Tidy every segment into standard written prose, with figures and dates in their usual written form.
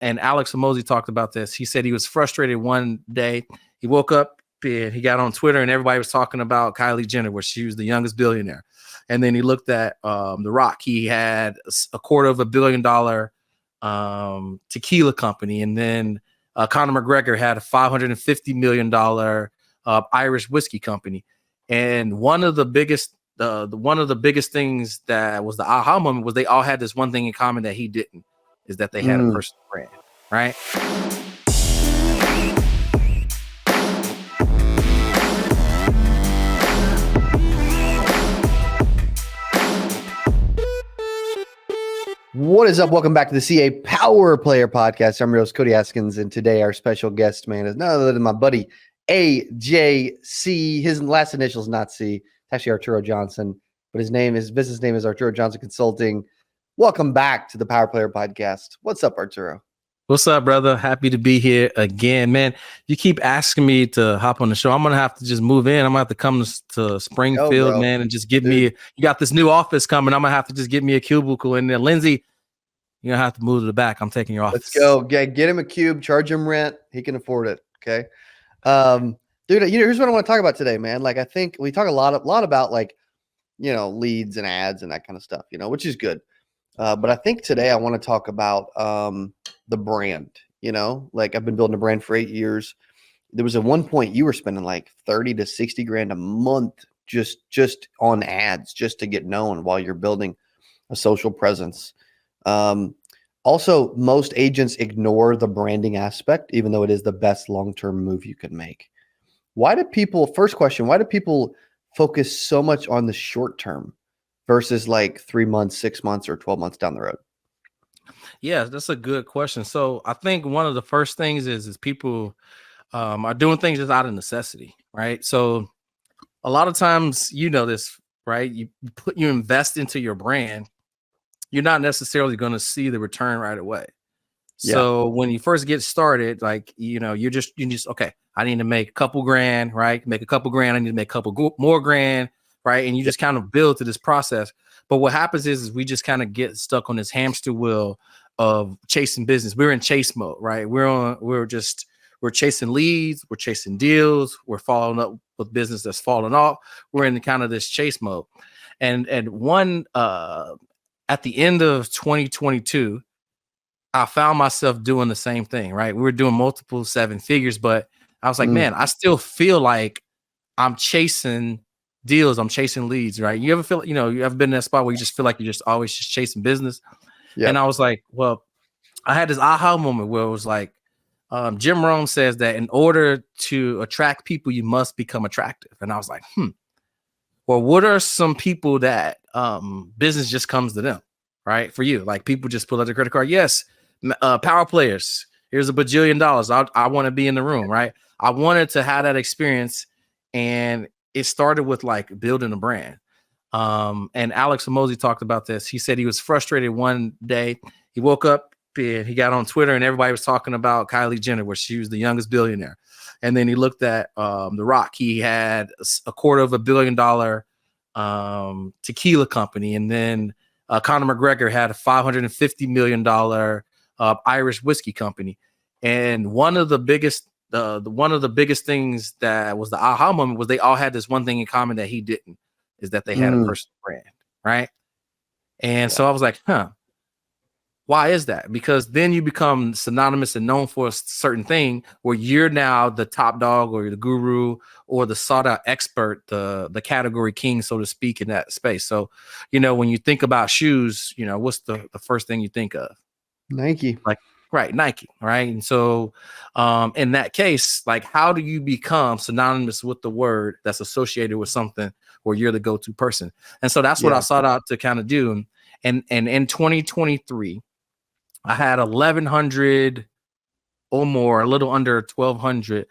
and Alex Hormozi talked about this. He said he was frustrated one day. He woke up and he got on Twitter and everybody was talking about Kylie Jenner, where she was the youngest billionaire. And then he looked at The Rock. He had $250 million tequila company. And then Conor McGregor had a $550 million Irish whiskey company. And one of the biggest things that was the aha moment was they all had this one thing in common that he didn't, is that they had a personal brand, right? What is up? Welcome back to the CA Power Player Podcast. I'm your host, Cody Askins, and today our special guest, man, is none other than my buddy AJC. His last initial is not C. It's actually Arturo Johnson, but his business name is Arturo Johnson Consulting. Welcome back to the Power Player Podcast. What's up, Arturo? What's up, brother? Happy to be here again, man. You keep asking me to hop on the show. I'm gonna have to just move in. I'm gonna have to come to Springfield, man, and just give me. You got this new office coming. I'm gonna have to just get me a cubicle in there. Lindsay, you're gonna have to move to the back. I'm taking your office. Let's go. Get him a cube. Charge him rent. He can afford it. Okay, dude. Here's what I want to talk about today, man. Like, I think we talk a lot about like, leads and ads and that kind of stuff. Which is good. But I think today I want to talk about the brand. Like, I've been building a brand for 8 years. There was at one point you were spending like 30 to 60 grand a month just on ads, just to get known while you're building a social presence. Also, most agents ignore the branding aspect, even though it is the best long-term move you can make. First question, why do people focus so much on the short term versus like 3 months, 6 months, or 12 months down the road? Yeah, that's a good question. So I think one of the first things is people are doing things just out of necessity, right? So a lot of times, this, right? You invest into your brand, you're not necessarily going to see the return right away. So when you first get started, like, you just, okay, I need to make a couple grand, right? Make a couple grand. I need to make a couple more grand, right? And you just kind of build to this process. But what happens is we just kind of get stuck on this hamster wheel of chasing business. We're in chase mode, right? We're chasing leads, we're chasing deals, we're following up with business that's falling off. We're in kind of this chase mode. And one at the end of 2022, I found myself doing the same thing, right? We were doing multiple 7 figures, but I was like, man, I still feel like I'm chasing deals. I'm chasing leads, right? You ever feel, you ever been in that spot where you just feel like you're just always just chasing business? Yep. And I was like, well, I had this aha moment where it was like, Jim Rohn says that in order to attract people, you must become attractive. And I was like, well, what are some people that business just comes to them, right? For you, like, people just pull out their credit card. Yes. Power players. Here's $1 bajillion. I want to be in the room, right? I wanted to have that experience. And it started with like building a brand. And Alex Hormozi talked about this. He said he was frustrated one day. He woke up and he got on Twitter and everybody was talking about Kylie Jenner, where she was the youngest billionaire. And then he looked at The Rock. He had $250 million tequila company. And then Conor McGregor had a $550 million Irish whiskey company. And one of the biggest things that was the aha moment was they all had this one thing in common that he didn't, is that they had a personal brand, right? And so I was like, why is that? Because then you become synonymous and known for a certain thing where you're now the top dog or the guru or the sought out expert, the category king, so to speak, in that space. So, when you think about shoes, what's the first thing you think of? Nike. Right, Nike, right? And so in that case, like, how do you become synonymous with the word that's associated with something where you're the go-to person? And so that's what I sought out to kind of do. And in 2023, I had 1,100 or more, a little under 1,200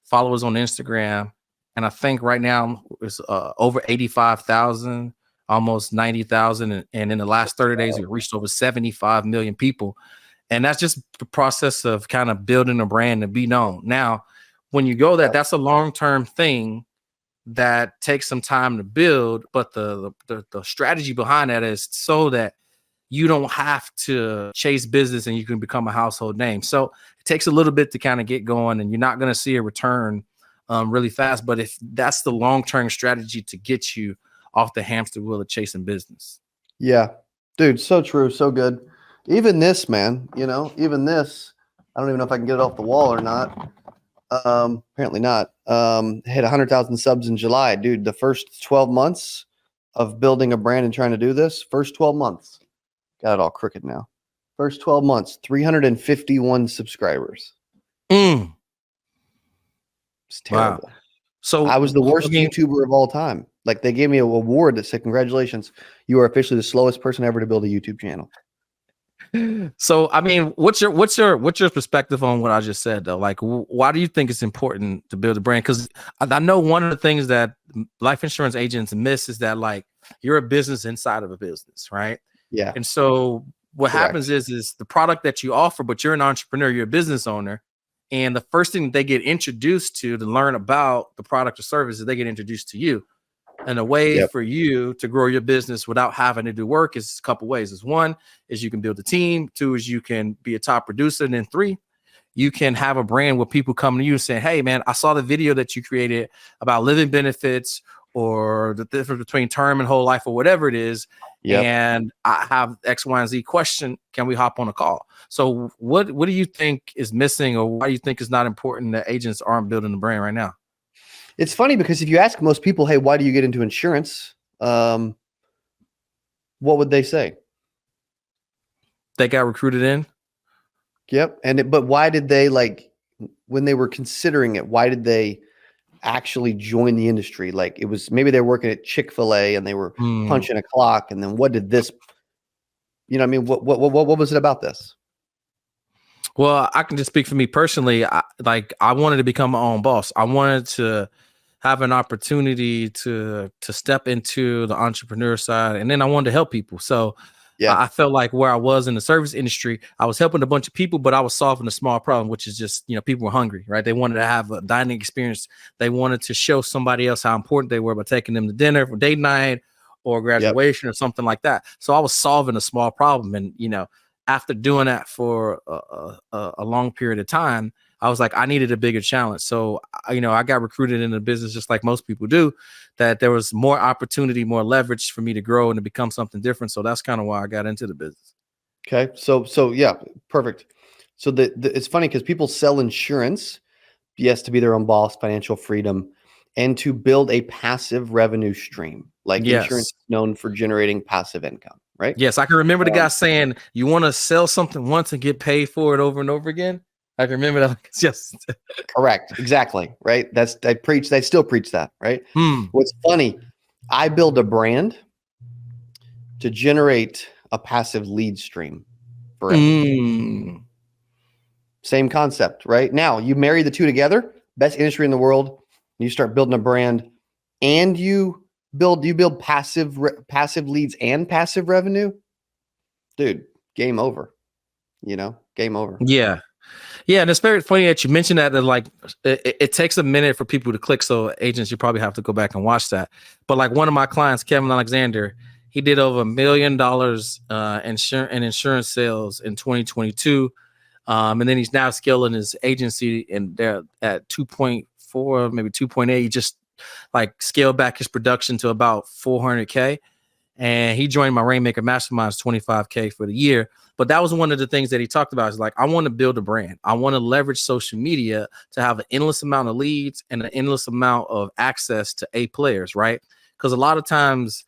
followers on Instagram. And I think right now it's over 85,000, almost 90,000. And in the last 30 days, we reached over 75 million people. And that's just the process of kind of building a brand to be known. Now, when you go that's a long-term thing that takes some time to build, but the strategy behind that is so that you don't have to chase business and you can become a household name. So it takes a little bit to kind of get going, and you're not going to see a return really fast. But if that's the long-term strategy to get you off the hamster wheel of chasing business. Yeah, dude, so true, so good. Even this, man, even this, I don't even know if I can get it off the wall or not. Apparently not. Hit 100,000 subs in July, dude. The first 12 months of building a brand and trying to do this, first 12 months, got it all crooked now. First 12 months, 351 subscribers. Mm. It's terrible. Wow. So I was the worst YouTuber of all time. Like, they gave me an award that said, "Congratulations, you are officially the slowest person ever to build a YouTube channel." So, I mean, what's your perspective on what I just said, though? Like, why do you think it's important to build a brand? Because I know one of the things that life insurance agents miss is that, like, you're a business inside of a business, right? Yeah. And so what Correct. happens is the product that you offer, but you're an entrepreneur, you're a business owner. And the first thing that they get introduced to learn about the product or service is they get introduced to you. And a way for you to grow your business without having to do work is a couple ways. Is one is you can build a team. Two is you can be a top producer. And then three, you can have a brand where people come to you and say, "Hey, man, I saw the video that you created about living benefits or the difference between term and whole life or whatever it is. And I have X, Y, and Z question. Can we hop on a call?" So what do you think is missing, or why do you think it's not important that agents aren't building the brand right now? It's funny because if you ask most people, "Hey, why do you get into insurance?" What would they say? They got recruited in. Yep. But why did they, like, when they were considering it, why did they actually join the industry? Like, it was maybe they're working at Chick-fil-A and they were punching a clock. And then what did this, I mean, what was it about this? Well, I can just speak for me personally. I wanted to become my own boss. I wanted to have an opportunity to step into the entrepreneur side, and then I wanted to help people. So I felt like where I was in the service industry, I was helping a bunch of people, but I was solving a small problem, which is just, people were hungry, right? They wanted to have a dining experience. They wanted to show somebody else how important they were by taking them to dinner for date night or graduation or something like that. So I was solving a small problem. And, after doing that for a long period of time, I was like, I needed a bigger challenge. So, I got recruited into the business just like most people do, that there was more opportunity, more leverage for me to grow and to become something different. So that's kind of why I got into the business. Okay. So yeah, perfect. So it's funny because people sell insurance, yes, to be their own boss, financial freedom, and to build a passive revenue stream. Like, insurance is known for generating passive income, right? Yes. I can remember the guy saying, "You want to sell something once and get paid for it over and over again." I can remember that. It's just correct. Exactly. Right. I still preach that. Right. What's funny, I build a brand to generate a passive lead stream for everyone. Same concept, right? Now you marry the two together, best industry in the world. You start building a brand, and you build passive leads and passive revenue. Dude, game over. Game over. Yeah. Yeah, and it's very funny that you mentioned that like it takes a minute for people to click. So agents, you probably have to go back and watch that. But like one of my clients, Kevin Alexander, he did over $1 million in insurance sales in 2022. And then he's now scaling his agency, and they're at 2.4, maybe 2.8. He just like scaled back his production to about 400K. And he joined my Rainmaker Masterminds 25K for the year. But that was one of the things that he talked about, is like, I want to build a brand. I want to leverage social media to have an endless amount of leads and an endless amount of access to A players, right? Because a lot of times,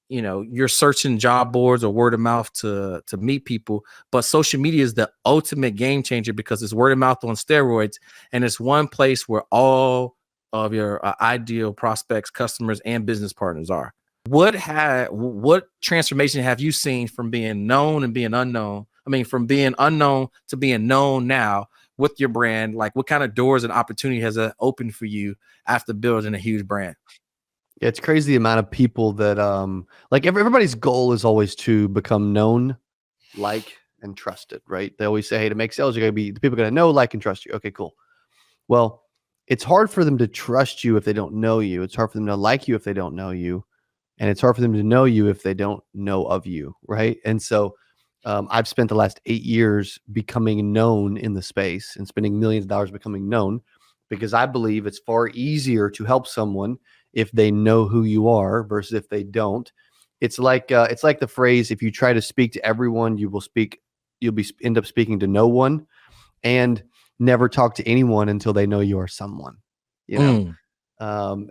you're searching job boards or word of mouth to meet people, but social media is the ultimate game changer because it's word of mouth on steroids. And it's one place where all of your ideal prospects, customers, and business partners are. What transformation have you seen from being known and being unknown? I mean, from being unknown to being known now with your brand. Like, what kind of doors and opportunity has that opened for you after building a huge brand? Yeah, it's crazy the amount of people that like everybody's goal is always to become known, like, and trusted, right? They always say, "Hey, to make sales, you're gonna be the people are gonna know, like, and trust you." Okay, cool. Well, it's hard for them to trust you if they don't know you. It's hard for them to like you if they don't know you. and it's hard for them to know you if they don't know of you, right? And so I've spent the last 8 years becoming known in the space and spending millions of dollars becoming known, because I believe it's far easier to help someone if they know who you are versus if they don't. It's like the phrase, if you try to speak to everyone, you'll end up speaking to no one, and never talk to anyone until they know you are someone, you know?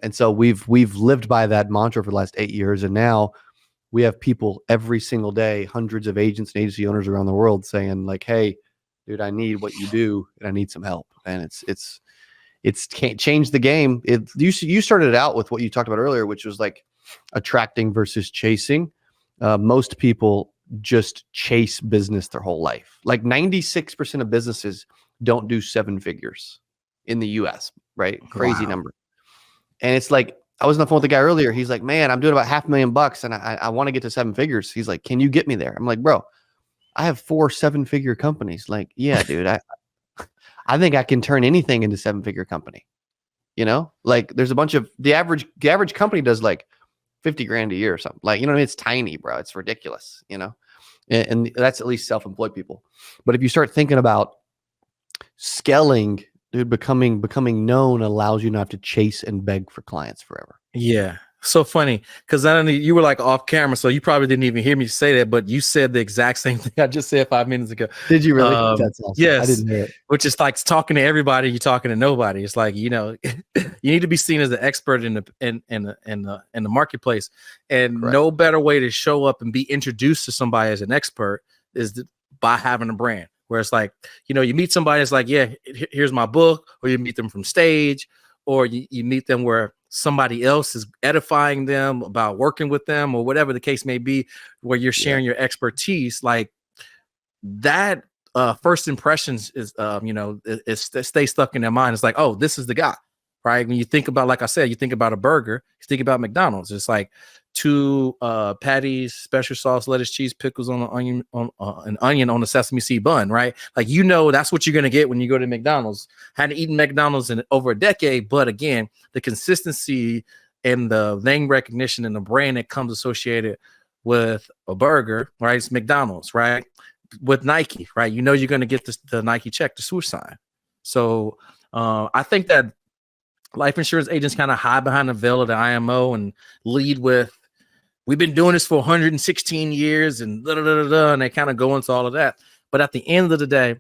And so we've lived by that mantra for the last 8 years. And now we have people every single day, hundreds of agents and agency owners around the world saying like, hey, dude, I need what you do and I need some help. And it's can't change the game. You started it out with what you talked about earlier, which was like attracting versus chasing. Most people just chase business their whole life. Like 96% of businesses don't do 7 figures in the US, right? Crazy number. And it's like, I was on the phone with the guy earlier. He's like, man, I'm doing about $500,000 and I want to get to 7 figures. He's like, can you get me there? I'm like, bro, I have 4 7-figure companies. Like, yeah, dude, I think I can turn anything into 7-figure company. You know, like there's a bunch of the average company does like 50 grand a year or something. Like, you know what I mean? It's tiny, bro. It's ridiculous, you know, and that's at least self-employed people. But if you start thinking about scaling, dude, becoming known allows you not to chase and beg for clients forever. Yeah. So funny, because I don't know, you were like off camera, so you probably didn't even hear me say that, but you said the exact same thing I just said 5 minutes ago. Did you really? That's awesome. Yes. I didn't hear it. Which is like talking to everybody, you're talking to nobody. It's like, you know, you need to be seen as an expert in the marketplace, and Correct. No better way to show up and be introduced to somebody as an expert is by having a brand. Where it's like, you know, you meet somebody, it's like, yeah, here's my book, or you meet them from stage, or you meet them where somebody else is edifying them about working with them, or whatever the case may be, where you're sharing your expertise. Like that first impressions is, you know, it stays stuck in their mind. It's like, oh, this is the guy, right? When you think about, like I said, you think about a burger, you think about McDonald's. It's like 2 patties, special sauce, lettuce, cheese, pickles on an onion on a sesame seed bun, right? Like, you know, that's what you're going to get when you go to McDonald's. Hadn't eaten McDonald's in over a decade, but again, the consistency and the name recognition and the brand that comes associated with a burger, right? It's McDonald's, right? With Nike, right? You know, you're going to get the Nike check, the swoosh sign. So I think that life insurance agents kind of hide behind the veil of the IMO and lead with, we've been doing this for 116 years and and they kind of go into all of that. But at the end of the day,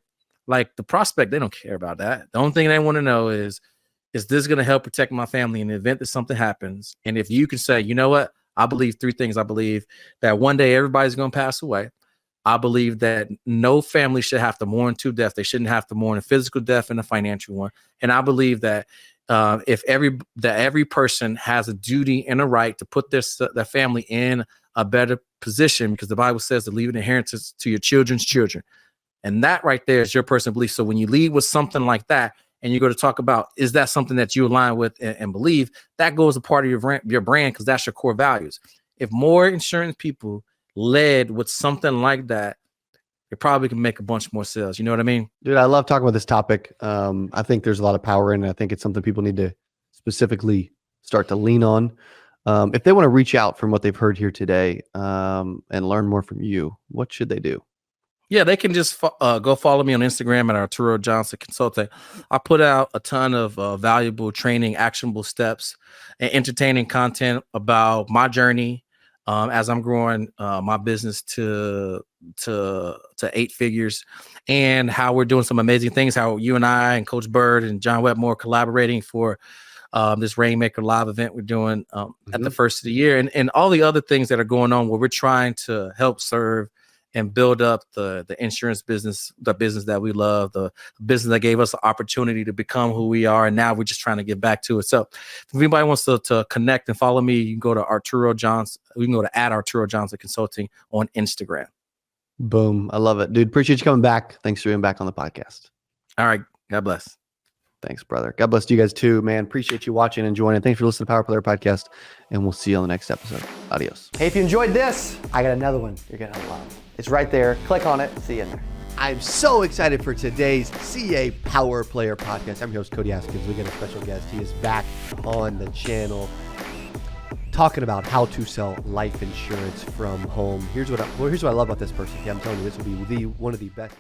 like the prospect, they don't care about that. The only thing they want to know is this going to help protect my family in the event that something happens? And if you can say, you know what, I believe 3 things. I believe that one day everybody's going to pass away. I believe that no family should have to mourn 2 deaths. They shouldn't have to mourn a physical death and a financial one. And I believe that if every person has a duty and a right to put their family in a better position, because the Bible says to leave an inheritance to your children's children. And that right there is your personal belief. So when you lead with something like that, and you go to talk about, is that something that you align with and believe, that goes a part of your brand, because that's your core values. If more insurance people led with something like that, it probably can make a bunch more sales. You know what I mean? Dude, I love talking about this topic. I think there's a lot of power in it. I think it's something people need to specifically start to lean on. If they want to reach out from what they've heard here today and learn more from you, what should they do? Yeah, they can just go follow me on Instagram at Arturo Johnson Consulting. I put out a ton of valuable training, actionable steps, and entertaining content about my journey as I'm growing my business to 8 figures, and how we're doing some amazing things. How you and I and Coach Bird and John Wetmore collaborating for this Rainmaker Live event we're doing at the first of the year, and all the other things that are going on where we're trying to help serve and build up the insurance business, the business that we love, the business that gave us the opportunity to become who we are. And now we're just trying to get back to it. So if anybody wants to connect and follow me, you can go to Arturo Johnson. We can go to @Arturo Johnson Consulting on Instagram. Boom. I love it, dude. Appreciate you coming back. Thanks for being back on the podcast. All right. God bless. Thanks, brother. God bless you guys too, man. Appreciate you watching and joining. Thanks for listening to Power Player Podcast, and we'll see you on the next episode. Adios. Hey, if you enjoyed this, I got another one you're going to love. It's right there. Click on it. See you in there. I'm so excited for today's CA Power Player Podcast. I'm your host, Cody Askins. We got a special guest. He is back on the channel. talking about how to sell life insurance from home. Here's what I love about this person. Okay, I'm telling you, this will be one of the best.